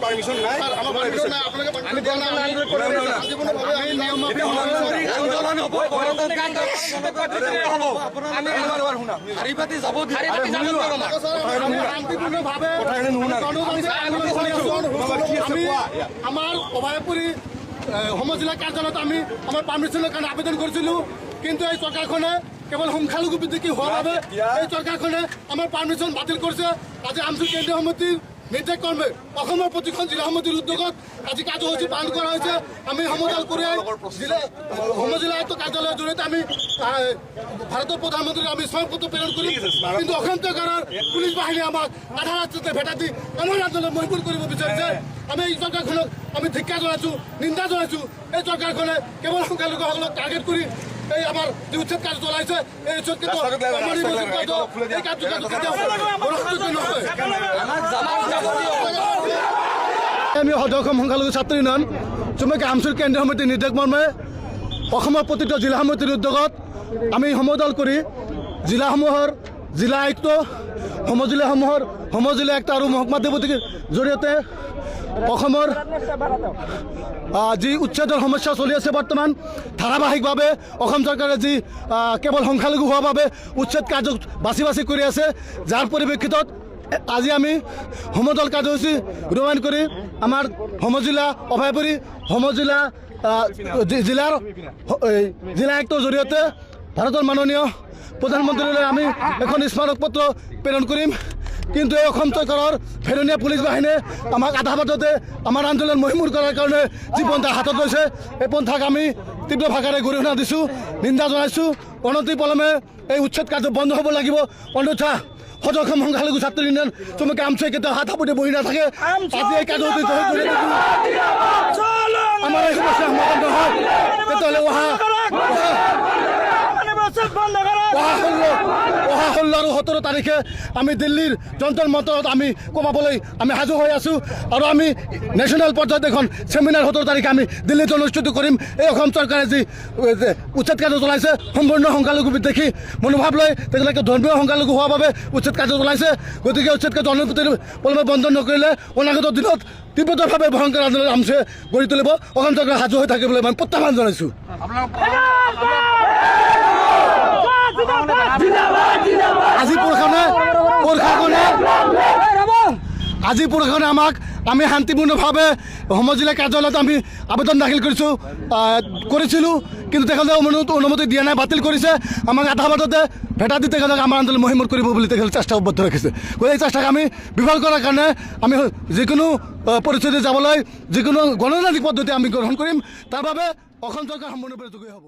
Permission নাই আমার অভয়পুরী সমজিলা কার্যালয়ত আমি আমার পারমিশনের কারণে আবেদন করেছিলো কিন্তু এই সরকারখনে কেবল সংখ্যালঘু বিদ্বেষী হওয়ার বাবে এই সরকারখনে আমার পারমিশন বাতিল করছে। আজি আমচুৰ কেন্দ্ৰীয় সমিতিৰ নিৰ্দেশ কৰ্মে অসমৰ প্ৰতিখন জিলা সমিতিৰ উদ্যোগত আজি কাৰ্যসূচী পালন কৰা হৈছে। আমি সমদল কঢ়িয়াই সমজিলা আয়ুক্ত কাৰ্যালয়ৰ জৰিয়তে আমি ভাৰতৰ প্ৰধানমন্ত্ৰীক আমি স্মাৰকপত্ৰ প্ৰেৰণ কৰিম, কিন্তু অসম চৰকাৰৰ পুলিচ বাহিনী আমাক আধা ৰাস্তাতে ভেটা দি আমাৰ আন্দোলন মহিমূল কৰিব বিচাৰিছে। আমি এই চৰকাৰখনক আমি ধিক্কাৰ জনাইছোঁ, নিন্দা জনাইছোঁ। এই চৰকাৰখনে কেৱল সংখ্যালঘুসকলক টাৰ্গেট কৰি এই আমাৰ যি উচ্ছেদ কাৰ্য চলাইছে এই উচ্ছেদ আমি সদস্য সংখ্যালঘু ছাত্ৰ ইউনিয়ন চুমুকী আমচুৰ কেন্দ্ৰীয় সমিতিৰ নিৰ্দেশ মৰ্মে অসমৰ প্ৰতিটো জিলা সমিতিৰ উদ্যোগত আমি সমদল কৰি জিলাসমূহৰ জিলা আয়ুক্ত সমজিলাসমূহৰ সমজিলা আয়ুক্ত আৰু মহকুমা deputyৰ জৰিয়তে অসমৰ যি উচ্ছেদৰ সমস্যা চলি আছে বৰ্তমান ধাৰাবাহিকভাৱে অসম চৰকাৰে যি কেৱল সংখ্যালঘু হোৱাৰ বাবে উচ্ছেদ কাৰ্য বাছি বাছি কৰি আছে, যাৰ পৰিপ্ৰেক্ষিতত আজি আমি সমদল কাৰ্যসূচী ৰূপায়ণ কৰি আমাৰ সমজিলা অভয়পুৰী সমজিলা জিলাৰ জিলা আয়ুক্তৰ জৰিয়তে ভাৰতৰ মাননীয় প্ৰধানমন্ত্ৰীলৈ আমি এখন স্মাৰক পত্ৰ প্ৰেৰণ কৰিম। কিন্তু এই অসম চৰকাৰৰ ফেৰনীয়া পুলিচ বাহিনীয়ে আমাক আধা বাটতে আমাৰ আন্দোলন মহিমূল কৰাৰ কাৰণে যি পন্থা হাতত লৈছে এই পন্থাক আমি তীব্ৰ ভাষাৰে গৰিহণা দিছোঁ, নিন্দা জনাইছোঁ। অনতিপলমে এই উচ্ছেদ কাৰ্য বন্ধ হ'ব লাগিব, অন্যথা সদস্য সংখ্যালঘু ছাত্ৰ ইউনিয়ন চমুকে আমচুৱে কেতিয়াও হাত সাপতি বহি নাথাকে। আজি এই কাৰ্যসূচী আমাৰ এই সমস্যা সমাধান নহয় তেতিয়াহ'লে অহা 16 আৰু 17 তাৰিখে আমি দিল্লীৰ যন্তৰ মন্তৰত আমি কমাবলৈ আমি সাজু হৈ আছোঁ আৰু আমি নেশ্যনেল পৰ্যায়ত এখন ছেমিনাৰ 17 তাৰিখে আমি দিল্লীত অনুষ্ঠিত কৰিম। এই অসম চৰকাৰে যি উচ্ছেদ কাৰ্য চলাইছে সম্পূৰ্ণ সংখ্যালঘু বিদ্বেষী মনোভাৱ লৈ তেওঁলোকে ধৰ্মীয় সংখ্যালঘু হোৱাৰ বাবে উচ্ছেদ কাৰ্য চলাইছে। গতিকে উচ্ছেদ কাৰ্য অনুপলমে বন্ধ নকৰিলে অনাগত দিনত তীব্ৰতৰভাৱে ভয়ংকৰ আন্দোলন আমচুৱে গঢ়ি তুলিব। অসম চৰকাৰ সাজু হৈ থাকিবলৈ মই প্ৰত্যাহ্বান জনাইছোঁ। আজি প্ৰশাসনে আমাক আমি শান্তিপূৰ্ণভাৱে সমজিলা কাৰ্যালয়ত আমি আবেদন দাখিল কৰিছিলোঁ, কিন্তু তেখেতে অনুমতি দিয়া নাই, বাতিল কৰিছে। আমাক আধা বাটতে ভেটা দি তেখেতক আমাৰ আন্দোলন মহিমূল কৰিব বুলি তেখেতে চেষ্টা অব্যাহত ৰাখিছে। গতিকে এই চেষ্টাক আমি বিফল কৰাৰ কাৰণে আমি যিকোনো পৰিস্থিতি যাবলৈ যিকোনো গণতান্ত্ৰিক পদ্ধতি আমি গ্ৰহণ কৰিম। তাৰ বাবে অসম চৰকাৰ সম্পূৰ্ণৰূপে যোগ্য হ'ব।